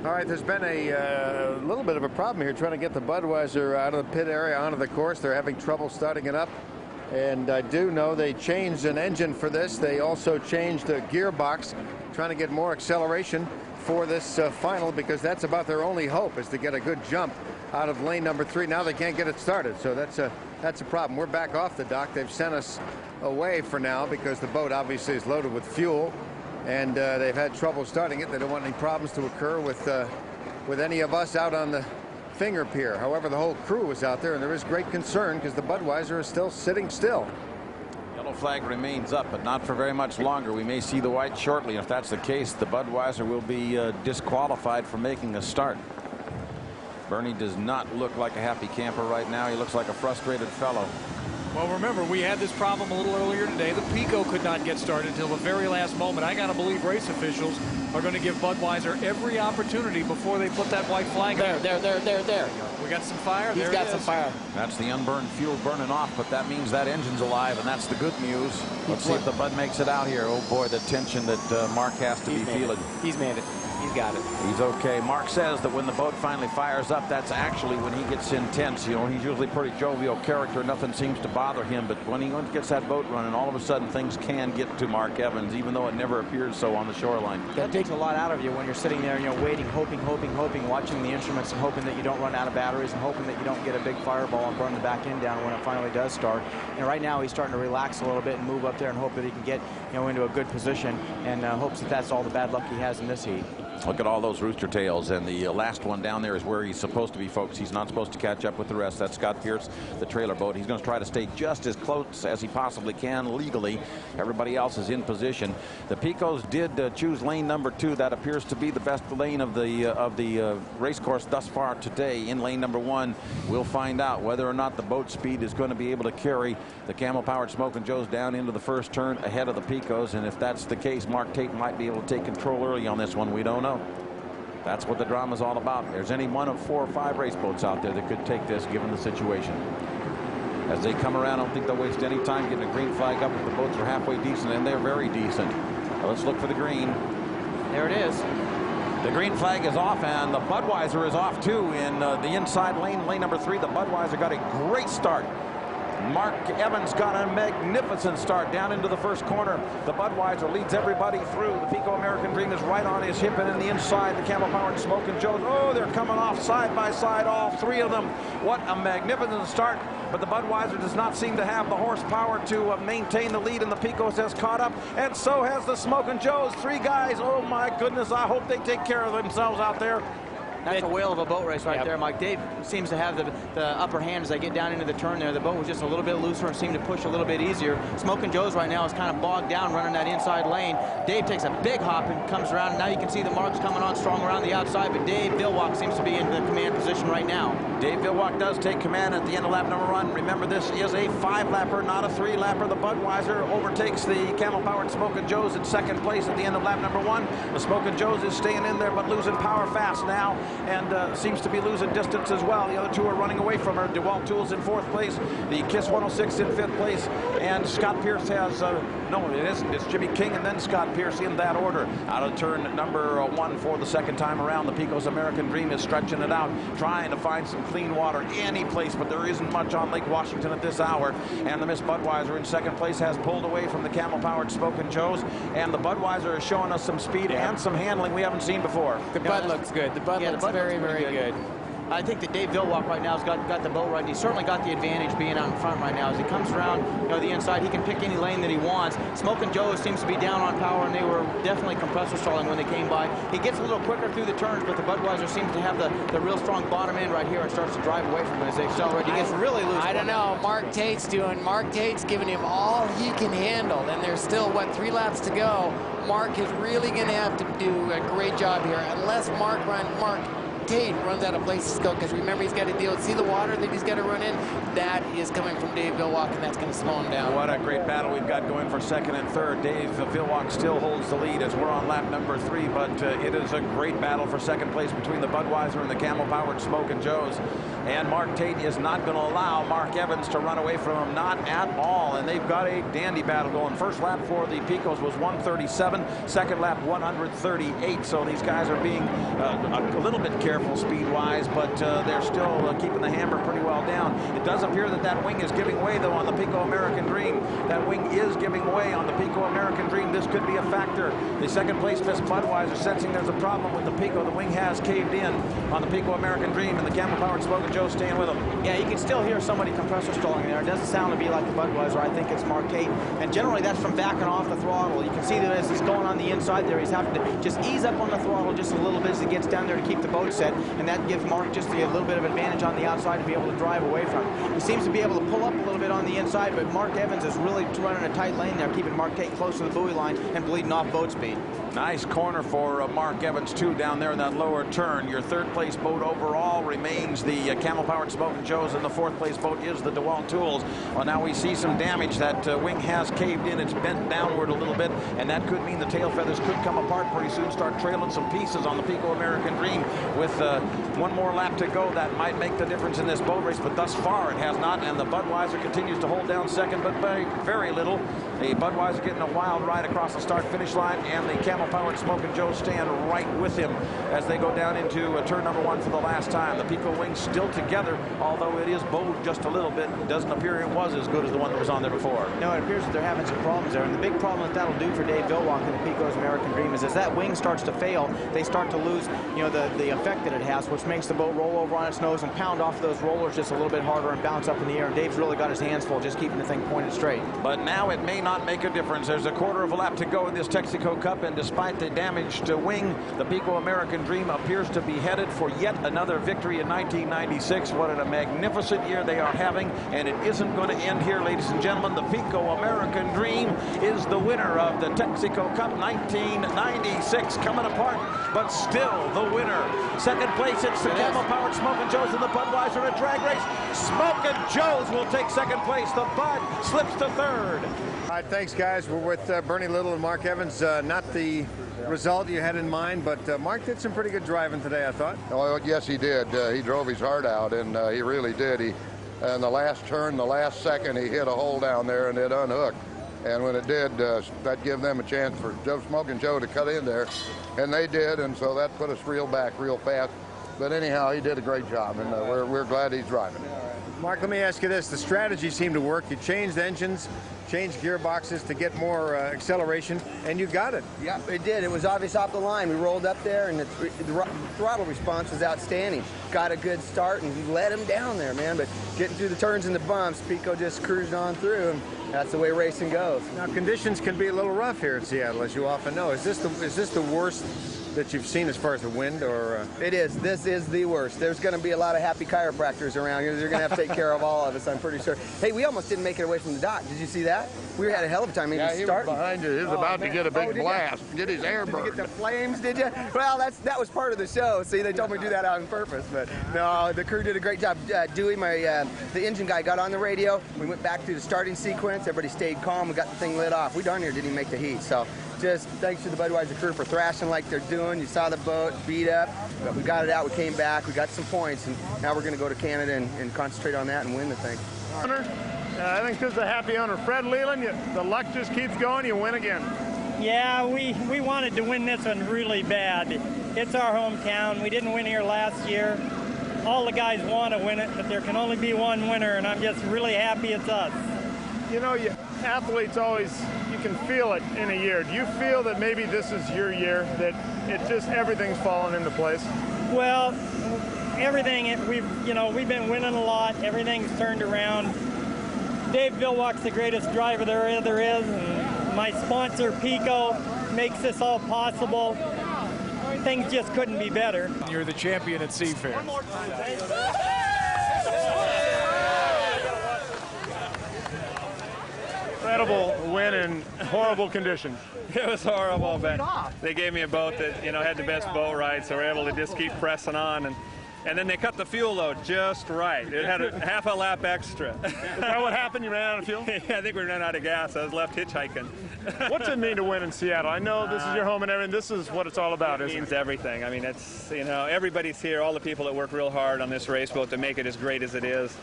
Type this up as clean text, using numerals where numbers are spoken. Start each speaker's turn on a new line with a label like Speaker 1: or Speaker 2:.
Speaker 1: All right, there's been a little bit of a problem here trying to get the Budweiser out of the pit area onto the course. They're having trouble starting it up. And I do know they changed an engine for this. They also changed a gearbox, trying to get more acceleration for this final, because that's about their only hope, is to get a good jump out of lane number 3. Now they can't get it started, so that's a problem. We're back off the dock. They've sent us away for now because the boat obviously is loaded with fuel, and they've had trouble starting it. They don't want any problems to occur with any of us out on the finger pier. However, the whole crew is out there, and there is great concern because the Budweiser is still sitting still.
Speaker 2: Yellow flag remains up, but not for very much longer. We may see the white shortly. If that's the case, the Budweiser will be disqualified for making a start. Bernie does not look like a happy camper right now. He looks like a frustrated fellow.
Speaker 3: Well, remember, we had this problem a little earlier today. The Pico could not get started until the very last moment. I got to believe race officials are going to give Budweiser every opportunity before they put that white flag
Speaker 4: there.
Speaker 3: We got some fire.
Speaker 4: He's got some fire.
Speaker 2: That's the unburned fuel burning off, but that means that engine's alive, and that's the good news. Let's see if the Bud makes it out here. Oh, boy, the tension that Mark has to be feeling.
Speaker 4: He's made it. He's got it.
Speaker 2: He's okay. Mark says that when the boat finally fires up, that's actually when he gets intense. You know, he's usually a pretty jovial character. Nothing seems to bother him. But when he gets that boat running, all of a sudden things can get to Mark Evans, even though it never appears so on the shoreline.
Speaker 4: That takes a lot out of you when you're sitting there, waiting, hoping, watching the instruments and hoping that you don't run out of batteries and hoping that you don't get a big fireball and burn the back end down when it finally does start. And right now he's starting to relax a little bit and move up there and hope that he can get into a good position, and hopes that that's all the bad luck he has in this heat.
Speaker 2: Look at all those rooster tails, and the last one down there is where he's supposed to be, folks. He's not supposed to catch up with the rest. That's Scott Pierce, the trailer boat. He's going to try to stay just as close as he possibly can legally. Everybody else is in position. The Picos did choose lane number 2. That appears to be the best lane of the race course thus far today. In lane number 1, we'll find out whether or not the boat speed is going to be able to carry the camel-powered Smokin' Joes down into the first turn ahead of the Picos. And if that's the case, Mark Tate might be able to take control early on this one. We don't know. That's what the drama is all about. There's any one of 4 or 5 race boats out there that could take this given the situation. As they come around, I don't think they'll waste any time getting a green flag up if the boats are halfway decent, and they're very decent. Now let's look for the green.
Speaker 4: There it is.
Speaker 2: The green flag is off, and the Budweiser is off too in the inside lane, lane number 3. The Budweiser got a great start. Mark Evans got a magnificent start down into the first corner. The Budweiser leads everybody through. The Pico American Dream is right on his hip, and in the inside, the camel-powered Smokin' Joes. Oh, they're coming off side by side, all 3 of them. What a magnificent start. But the Budweiser does not seem to have the horsepower to maintain the lead, and the Picos has caught up, and so has the Smokin' Joes. 3 guys. Oh, my goodness. I hope they take care of themselves out there.
Speaker 4: That's a whale of a boat race right there, Mike. Dave seems to have the upper hand as they get down into the turn there. The boat was just a little bit looser and seemed to push a little bit easier. Smokin' Joe's right now is kind of bogged down running that inside lane. Dave takes a big hop and comes around, and now you can see the Mark's coming on strong around the outside, but Dave Vilwalk seems to be in the command position right now.
Speaker 2: Dave Vilwalk does take command at the end of lap number 1. Remember, this is a 5-lapper, not a 3-lapper. The Budweiser overtakes the camel-powered Smokin' Joe's in 2nd place at the end of lap number 1. The Smokin' Joe's is staying in there, but losing power fast now, and seems to be losing distance as well. The other 2 are running away from her. DeWalt Tools in 4th place, the Kiss 106 in 5th place, and Scott Pierce has, no, it isn't. It's Jimmy King and then Scott Pierce in that order. Out of turn number 1 for the 2nd time around. The Picos American Dream is stretching it out, trying to find some clean water any place, but there isn't much on Lake Washington at this hour. And the Miss Budweiser in 2nd place has pulled away from the camel-powered Smokin' Joe's, and the Budweiser is showing us some speed and some handling we haven't seen before.
Speaker 4: The Bud looks good. The Bud looks very, very good. I think that Dave Vilwalk right now has got the boat right. He's certainly got the advantage being out in front right now. As he comes around the inside, he can pick any lane that he wants. Smokin' Joe seems to be down on power, and they were definitely compressor stalling when they came by. He gets a little quicker through the turns, but the Budweiser seems to have the real strong bottom end right here and starts to drive away from him as they accelerate. He gets really loose.
Speaker 5: I don't know. Mark Tate's giving him all he can handle, and there's still, 3 laps to go. Mark is really going to have to do a great job here, unless Mark Tate runs out of places to go, because remember, he's got to see the water that he's got to run in. that is coming from Dave Villwock, and that's going to slow him down.
Speaker 2: What a great battle we've got going for second and third. Dave Villwock still holds the lead as we're on lap number 3, but it is a great battle for second place between the Budweiser and the Camel-powered Smokin' Joes. And Mark Tate is not going to allow Mark Evans to run away from him, not at all. And they've got a dandy battle going. First lap for the Picos was 137, second lap 138. So these guys are being a little bit careful speed-wise, but they're still keeping the hammer pretty well down. It does appear that that wing is giving way, though, on the Pico American Dream. That wing is giving way on the Pico American Dream. This could be a factor. The second place Miss Budweiser sensing there's a problem with the Pico. The wing has caved in on the Pico American Dream, and the Camel-powered Smokin' Joe staying with them.
Speaker 4: Yeah, you can still hear somebody compressor stalling there. It doesn't sound to be like the Budweiser. I think it's Mark Tate. And generally that's from backing off the throttle. You can see that as he's going on the inside there, he's having to just ease up on the throttle just a little bit as he gets down there to keep the boat set. And that gives Mark just a little bit of advantage on the outside to be able to drive away from him. He seems to be able to pull up a little bit on the inside, but Mark Evans is really running a tight lane there, keeping Mark Tate close to the buoy line and bleeding off boat speed.
Speaker 2: Nice corner for Mark Evans, too, down there in that lower turn. Your third place boat overall remains the Camel-powered Smokin' Joes, and the fourth place boat is the DeWalt Tools. Well, now we see some damage. That wing has caved in. It's bent downward a little bit, and that could mean the tail feathers could come apart pretty soon, start trailing some pieces on the Pico American Dream. With one more lap to go, that might make the difference in this boat race, but thus far it has not, and the Budweiser continues to hold down second, but by very little. The Budweiser getting a wild ride across the start-finish line, and the Camel-powered Smokin' Joe stand right with him as they go down into turn number 1 for the last time. The Pico wing still together, although it is bowed just a little bit. It doesn't appear it was as good as the one that was on there before.
Speaker 4: No, it appears that they're having some problems there, and the big problem that that'll do for Dave Villwock and the Pico's American Dream is as that wing starts to fail, they start to lose, you know, the effect that it has, which makes the boat roll over on its nose and pound off those rollers just a little bit harder and bounce up in the air. And Dave's really got his hands full just keeping the thing pointed straight.
Speaker 2: But now it may not make a difference. There's a quarter of a lap to go in this Texaco Cup, and despite the damaged wing, the Pico American Dream appears to be headed for yet another victory in 1996. What a magnificent year they are having, and it isn't going to end here, ladies and gentlemen. The Pico American Dream is the winner of the Texaco Cup 1996, coming apart, but still the winner. Second place, it's the Camel-powered Smokin' Joes in the Budweiser at drag race. Smokin' Joes will take second place. The Bud slips to third.
Speaker 1: All right, thanks, guys. We're with Bernie Little and Mark Evans. Not the result you had in mind, but Mark did some pretty good driving today, I thought.
Speaker 6: Oh, yes, he did. He drove his heart out, and he really did. In the last turn, the last second, he hit a hole down there, and it unhooked. And when it did, that gave them a chance for Smokin' Joe to cut in there, and they did, and so that put us real back real fast. But anyhow, he did a great job, and we're glad he's driving.
Speaker 1: Mark, let me ask you this. The strategy seemed to work. You changed engines, changed gearboxes to get more acceleration, and you got it.
Speaker 7: Yeah, it did. It was obvious off the line. We rolled up there, and the throttle response was outstanding. Got a good start, and we let him down there, man. But getting through the turns and the bumps, Pico just cruised on through, and that's the way racing goes.
Speaker 1: Now, conditions can be a little rough here in Seattle, as you often know. Is this the worst that you've seen as far as the wind, or?
Speaker 7: It is. This is the worst. There's going to be a lot of happy chiropractors around here. They're going to have to take care of all of us, I'm pretty sure. Hey, we almost didn't make it away from the dock. Did you see that? We had a hell of a time.
Speaker 6: Yeah, he was behind you. He was about to get a big blast, get his air burned.
Speaker 7: Did you get the flames, did you? Well, that was part of the show. See, they told me to do that on purpose, but no, the crew did a great job. Dewey, the engine guy, got on the radio. We went back to the starting sequence. Everybody stayed calm. We got the thing lit off. We darn near didn't even make the heat, so just thanks to the Budweiser crew for thrashing like they're doing. You saw the boat beat up, but we got it out. We came back. We got some points, and now we're going to go to Canada and concentrate on that and win the thing.
Speaker 8: I think this is a happy owner. Fred Leland, the luck just keeps going. You win again.
Speaker 9: Yeah, we wanted to win this one really bad. It's our hometown. We didn't win here last year. All the guys want to win it, but there can only be one winner, and I'm just really happy it's us.
Speaker 8: You know, athletes always, you can feel it in a year. Do you feel that maybe this is your year, that everything's fallen into place?
Speaker 9: Well, everything, we've been winning a lot. Everything's turned around. Dave Villwock's the greatest driver there ever is, and my sponsor, Pico, makes this all possible. Things just couldn't be better.
Speaker 3: You're the champion at Seafair.
Speaker 8: Incredible win in horrible conditions.
Speaker 10: It was horrible, but they gave me a boat that, had the best boat ride, so we're able to just keep pressing on. And and then they cut the fuel load just right. It had a half a lap extra.
Speaker 8: Is that what happened? You ran out of fuel?
Speaker 10: Yeah, I think we ran out of gas. I was left hitchhiking.
Speaker 8: What's it mean to win in Seattle? I know this is your home and everything. This is what it's all about, isn't it?
Speaker 10: It means everything. I mean, it's, you know, everybody's here, all the people that work real hard on this race boat to make it as great as it is.